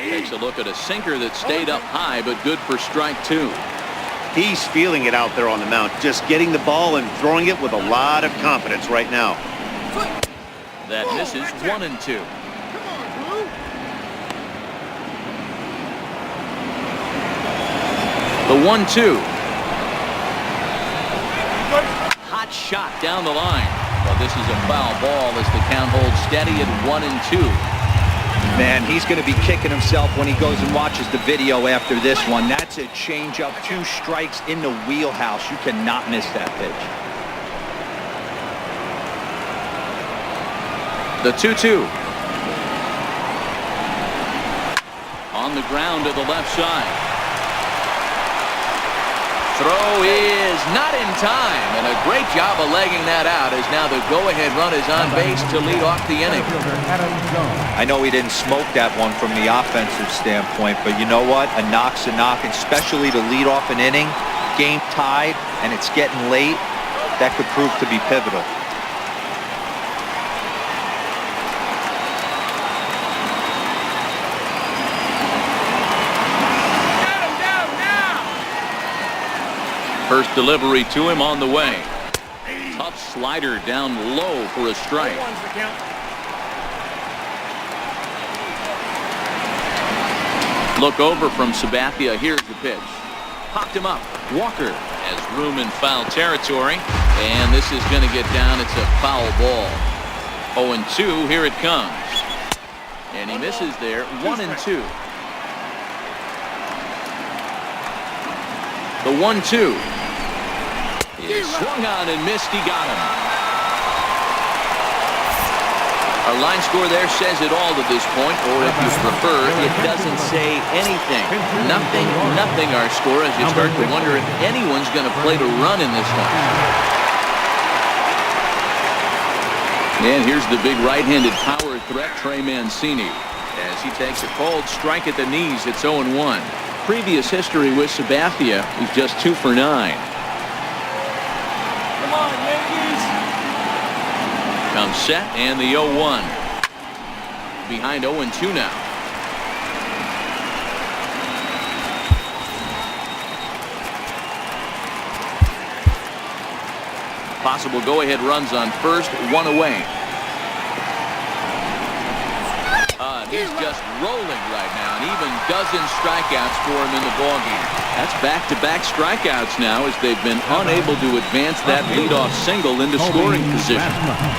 A: Takes a look at a sinker that stayed up high, but good for strike 2.
B: He's feeling it out there on the mound, just getting the ball and throwing it with a lot of confidence right now.
A: That misses. 1-2. The 1-2. Hot shot down the line. Well, this is a foul ball as the count holds steady at 1-2.
D: Man, he's going to be kicking himself when he goes and watches the video after this one. That's a changeup, 2 strikes in the wheelhouse. You cannot miss that pitch.
A: The 2-2. On the ground to the left side. throw is not in time, and a great job of legging that out as now the go-ahead run is on base to lead off the inning.
D: I know he didn't smoke that one from the offensive standpoint, but you know what? A knock's a knock, especially to lead off an inning, game tied, and it's getting late. That could prove to be pivotal.
A: First delivery to him on the way. Tough slider down low for a strike. Look over from Sabathia. Here's the pitch. Popped him up. Walker has room in foul territory. And this is going to get down. It's a foul ball. 0-2. Here it comes. And he misses there. 1-2. The 1-2. He swung on and missed. He got him. Our line score there says it all to this point, or if you prefer, it doesn't say anything. Nothing our score, as you start to wonder if anyone's going to play to run in this one. And here's the big right-handed power threat, Trey Mancini. As he takes a cold strike at the knees, it's 0-1. Previous history with Sabathia, he's just 2 for 9.
E: Come on, Yankees!
A: Comes set and the 0-1. Behind 0-2 now. Possible go-ahead runs on first, 1 away. He's just rolling right now, and even dozen strikeouts for him in the ballgame. That's back-to-back strikeouts now as they've been unable to advance that leadoff single into scoring position.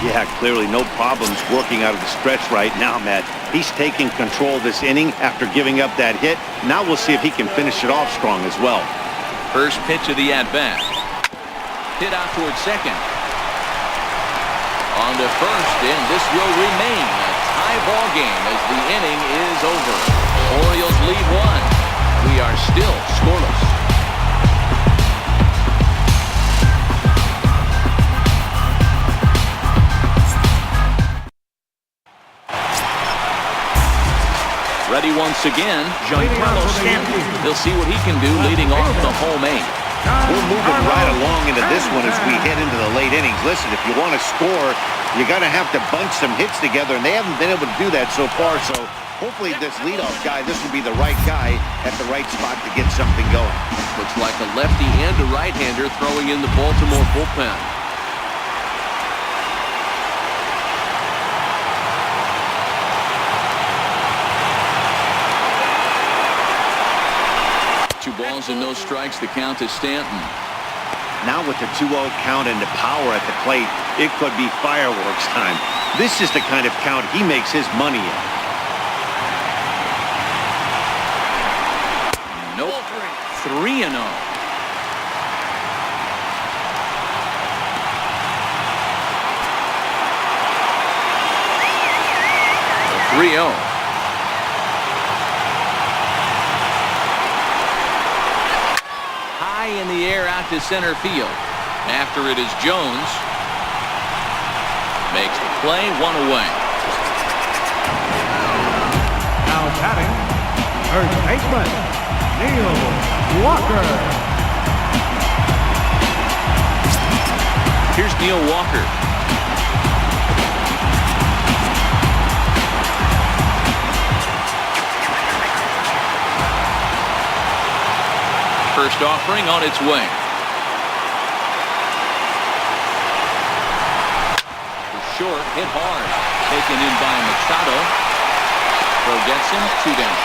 B: Yeah, clearly no problems working out of the stretch right now, Matt. He's taking control of this inning after giving up that hit. Now we'll see if he can finish it off strong as well.
A: First pitch of the at-bat. Hit out towards second. On to first, and this will remain a tie ball game as the inning is over. Orioles lead 1. We are still scoreless. Ready once again, Giancarlo Stanton. He'll see what he can do leading off the home 8.
B: We're moving right along into this one as we head into the late innings. Listen, if you want to score, you got to have to bunch some hits together, and they haven't been able to do that so far. So hopefully this leadoff guy, this will be the right guy at the right spot to get something going.
A: Looks like a lefty and a right-hander throwing in the Baltimore bullpen. Two balls and no strikes. The count to Stanton.
B: Now with the 2-0 count and the power at the plate, it could be fireworks time. This is the kind of count he makes his money in.
A: Nope. 3-0. The 3-0. In the air out to center field. After it is Jones. Makes the play, 1 away.
C: Now batting, first baseman, Neil Walker.
A: Here's Neil Walker. First offering on its way. For short, hit hard. Taken in by Machado. Throw gets him, 2 down.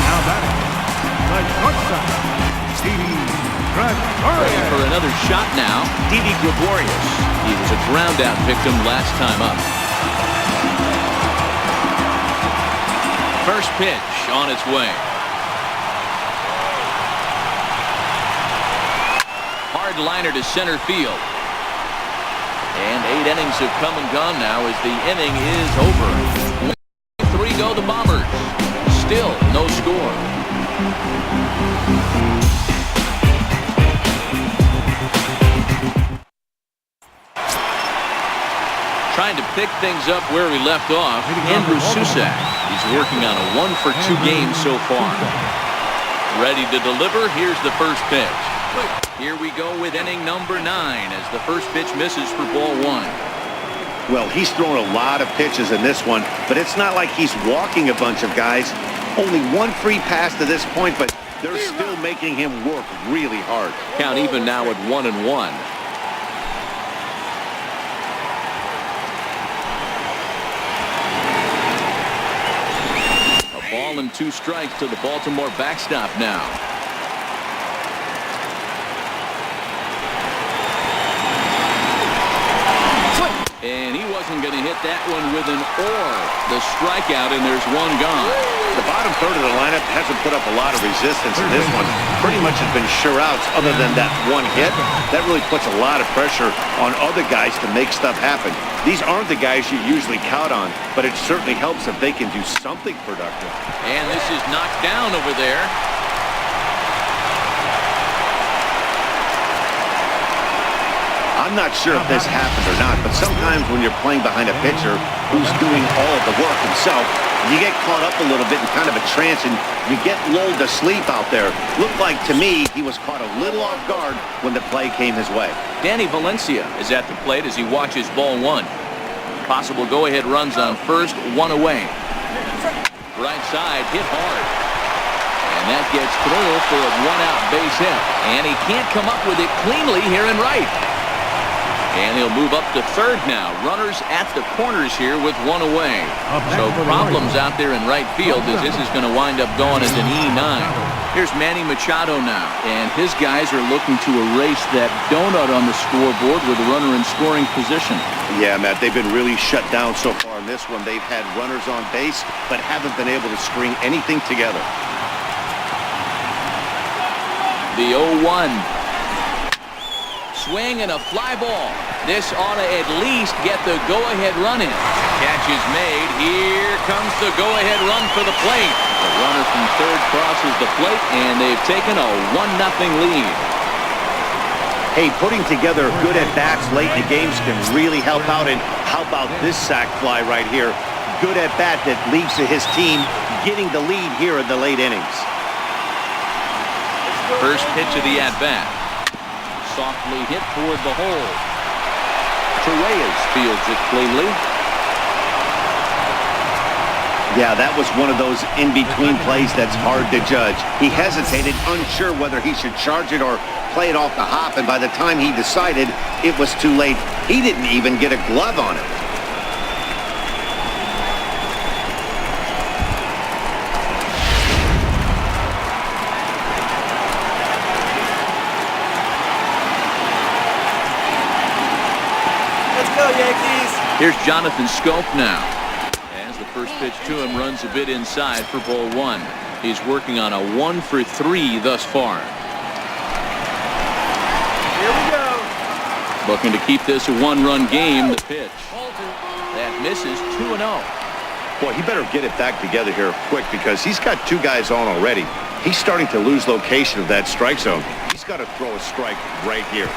C: Now batting, the shortstop, Didi Gregorius.
A: Ready for another shot now. Didi Gregorius. He was a ground out victim last time up. First pitch on its way. Hard liner to center field. And 8 innings have come and gone now as the inning is over. 3 go the Bombers. Still no score. pick things up where we left off. Andrew Susac. He's working on a 1-for-2 game so far. Ready to deliver. Here's the first pitch. Here we go with inning number 9 as the first pitch misses for ball 1.
B: Well, he's thrown a lot of pitches in this one, but it's not like he's walking a bunch of guys. Only one free pass to this point, but they're still making him work really hard.
A: Count even now at 1-1. A ball and 2 strikes to the Baltimore backstop now. And he wasn't going to hit that one with an or. The strikeout, and there's one gone.
B: The bottom third of the lineup hasn't put up a lot of resistance in this one. Pretty much has been sure outs other than that one hit. That really puts a lot of pressure on other guys to make stuff happen. These aren't the guys you usually count on, but it certainly helps if they can do something productive.
A: And this is knocked down over there.
B: I'm not sure if this happened or not, but sometimes when you're playing behind a pitcher who's doing all of the work himself, you get caught up a little bit in kind of a trance and you get lulled to sleep out there. Looked like to me he was caught a little off guard when the play came his way.
A: Danny Valencia is at the plate as he watches ball 1. Possible go-ahead runs on first, 1 away. Right side, hit hard. And that gets through for a 1-out base hit. And he can't come up with it cleanly here in right. And he'll move up to third now. Runners at the corners here with 1 away. So problems out there in right field as this is going to wind up going as an E9. Here's Manny Machado now. And his guys are looking to erase that donut on the scoreboard with a runner in scoring position.
B: Yeah, Matt, they've been really shut down so far in this one. They've had runners on base, but haven't been able to string anything together.
A: The 0-1. Swing and a fly ball. This ought to at least get the go-ahead run in. Catch is made. Here comes the go-ahead run for the plate. The runner from third crosses the plate, and they've taken a 1-0 lead.
B: Hey, putting together good at-bats late in the games can really help out. And how about this sac fly right here? Good at-bat that leads to his team getting the lead here in the late innings.
A: First pitch of the at-bat. Softly hit toward the hole. Torreyes fields it cleanly.
B: Yeah, that was one of those in-between plays that's hard to judge. He hesitated, unsure whether he should charge it or play it off the hop, and by the time he decided, it was too late. He didn't even get a glove on it.
E: Yankees.
A: Here's Jonathan Scope now. As the first pitch to him runs a bit inside for ball 1. He's working on a 1-for-3 thus far.
E: Here we go.
A: Looking to keep this a 1-run game. The pitch. That misses 2-0.
B: Boy, he better get it back together here quick because he's got 2 guys on already. He's starting to lose location of that strike zone. He's got to throw a strike right here.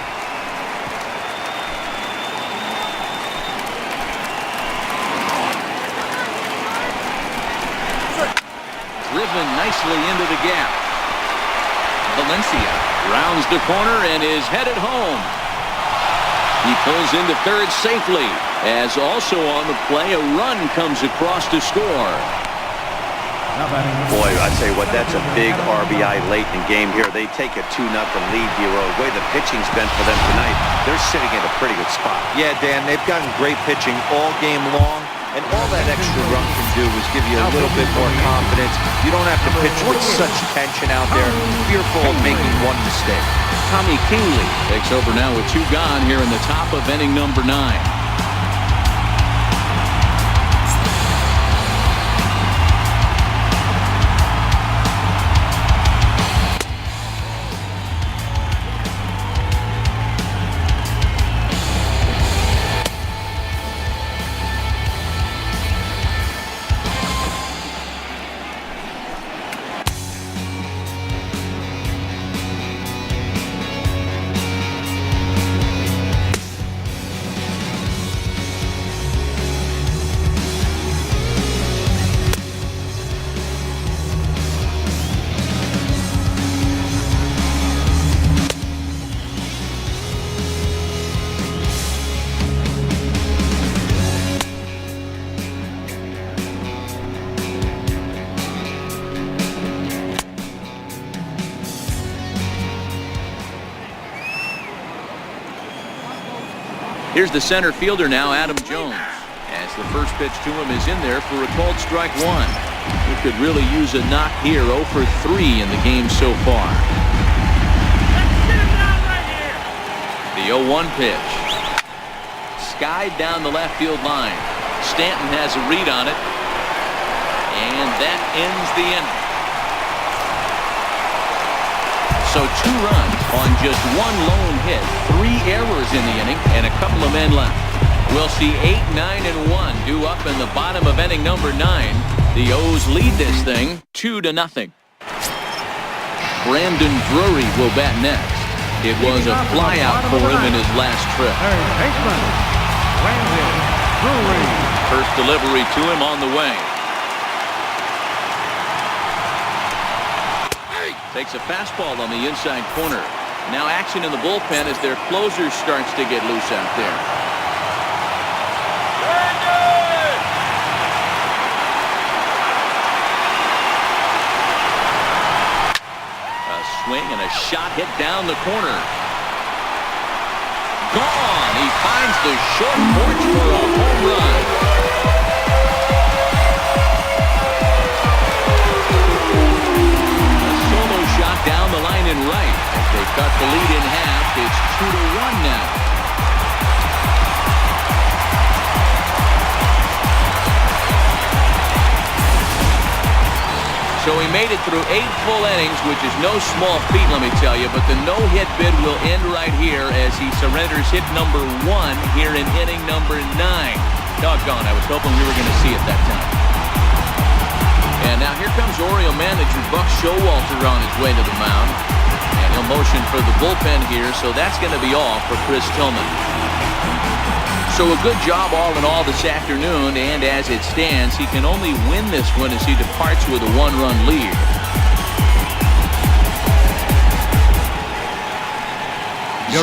A: Driven nicely into the gap. Valencia rounds the corner and is headed home. He pulls into third safely, as also on the play a run comes across to score.
B: Boy, I tell you what, that's a big RBI late in the game here. They take a 2-0 lead here. The way the pitching's been for them tonight, they're sitting in a pretty good spot.
D: Yeah, Dan, they've gotten great pitching all game long. And all that extra run can do is give you a little bit more confidence. You don't have to pitch with such tension out there, fearful of making one mistake.
A: Tommy Kingley takes over now with 2 gone here in the top of inning number 9. Here's the center fielder now, Adam Jones. As the first pitch to him is in there for a called strike one. He could really use a knock here. 0 for 3 in the game so far. The 0-1 pitch. Skied down the left field line. Stanton has a read on it. And that ends the inning. So 2 runs on just 1 lone hit. 3 errors in the inning and a couple of men left. We'll see 8, 9, and 1 due up in the bottom of inning number 9. The O's lead this thing 2-0. Brandon Drury will bat next. It was a flyout for him in his last trip. First delivery to him on the way. Takes a fastball on the inside corner. Now action in the bullpen as their closer starts to get loose out there. Swing and a shot hit down the corner. Gone. He finds the short porch for a home run. A solo shot down the line and right. As they cut the lead in half, it's 2-1 now. So he made it through 8 full innings, which is no small feat, let me tell you. But the no-hit bid will end right here as he surrenders hit number 1 here in inning number 9. Doggone, I was hoping we were going to see it that time. And now here comes Oriole manager Buck Showalter on his way to the mound. And he'll motion for the bullpen here, so that's going to be all for Chris Tillman. So a good job all in all this afternoon, and as it stands, he can only win this one as he departs with a 1-run lead.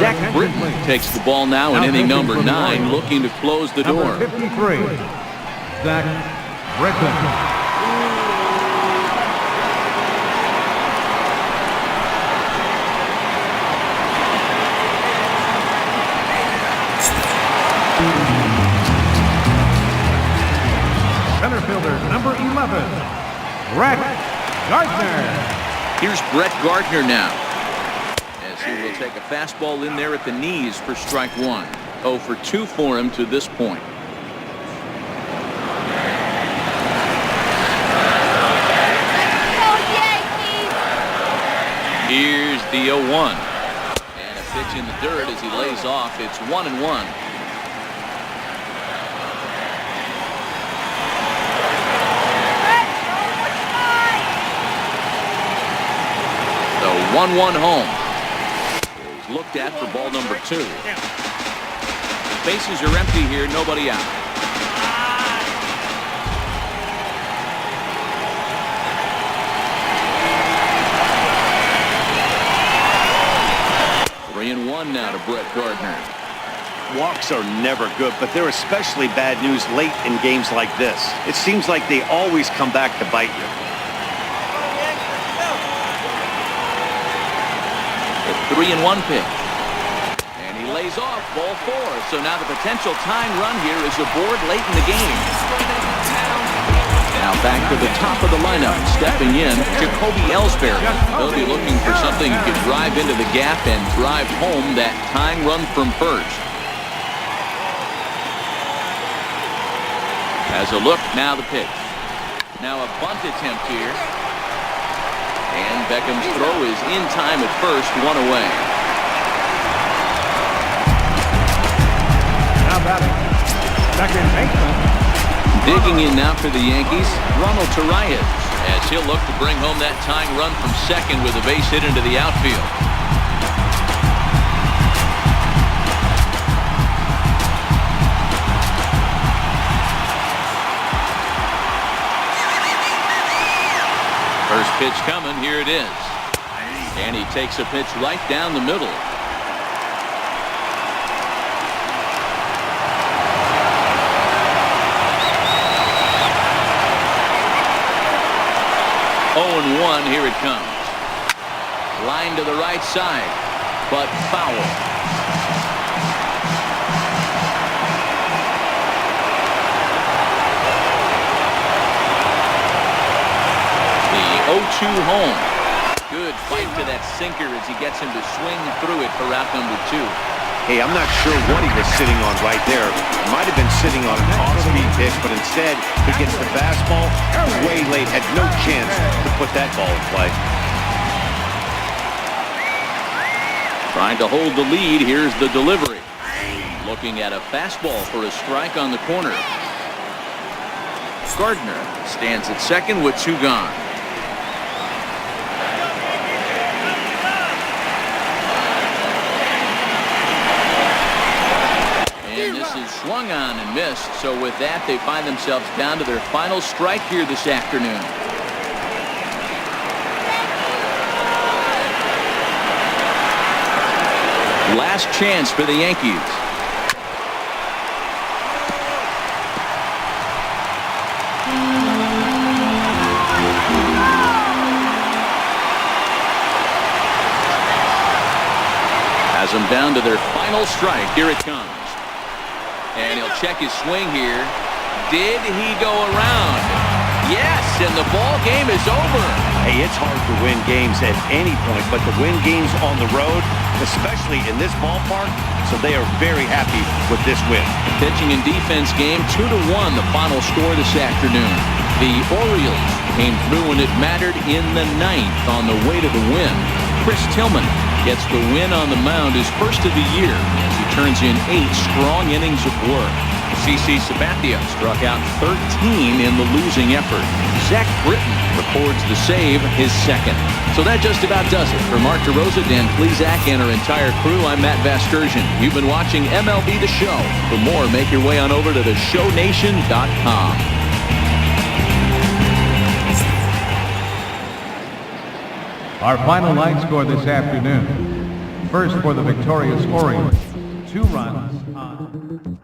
A: Zach Britton takes the ball now in inning number 9, looking to close the door.
C: Number 53, Zach Britton. Center fielder, number 11, Brett Gardner.
A: Here's Brett Gardner now, as he will take a fastball in there at the knees for strike 1. 0 for 2 for him to this point. Here's the 0-1. And a pitch in the dirt as he lays off. It's 1-1. The 1-1 home is looked at for ball number 2. Bases are empty here, nobody out. Three and 1 now to Brett Gardner.
B: Walks are never good, but they're especially bad news late in games like this. It seems like they always come back to bite you.
A: The 3-1 pitch. And he lays off ball 4. So now the potential tying run here is aboard late in the game. Now back to the top of the lineup. Stepping in, Jacoby Ellsbury. They'll be looking for something who can drive into the gap and drive home that tying run from first. As a look, now the pitch. Now a bunt attempt here. And Beckham's throw is in time at first, 1 away.
C: Now batting, second baseman.
A: Digging in now for the Yankees, Ronald Torreyes, as he'll look to bring home that tying run from second with a base hit into the outfield. First pitch coming, here it is. And he takes a pitch right down the middle. Oh, and 1, here it comes. Line to the right side, but foul. 0-2 home. Good fight to that sinker as he gets him to swing through it for out number 2.
B: Hey, I'm not sure what he was sitting on right there. Might have been sitting on an off-speed pitch, but instead he gets the fastball way late. Had no chance to put that ball in play.
A: Trying to hold the lead. Here's the delivery. Looking at a fastball for a strike on the corner. Gardner stands at second with 2 gone. And this is swung on and missed. So with that, they find themselves down to their final strike here this afternoon. Last chance for the Yankees. Has them down to their final strike. Here it comes. And he'll check his swing here. Did he go around? Yes, and the ball game is over.
B: Hey, it's hard to win games at any point, but to win games on the road, especially in this ballpark, so they are very happy with this win.
A: Pitching and defense game 2-1, the final score this afternoon. The Orioles came through when it mattered in the 9th on the way to the win. Chris Tillman gets the win on the mound, his first of the year, as he turns in 8 strong innings of work. CC Sabathia struck out 13 in the losing effort. Zach Britton records the save, his second. So that just about does it. For Mark DeRosa, Dan Plesac, and our entire crew, I'm Matt Vasgersian. You've been watching MLB The Show. For more, make your way on over to theshownation.com.
C: Our final line score this afternoon. First for the victorious Orioles, 2 runs on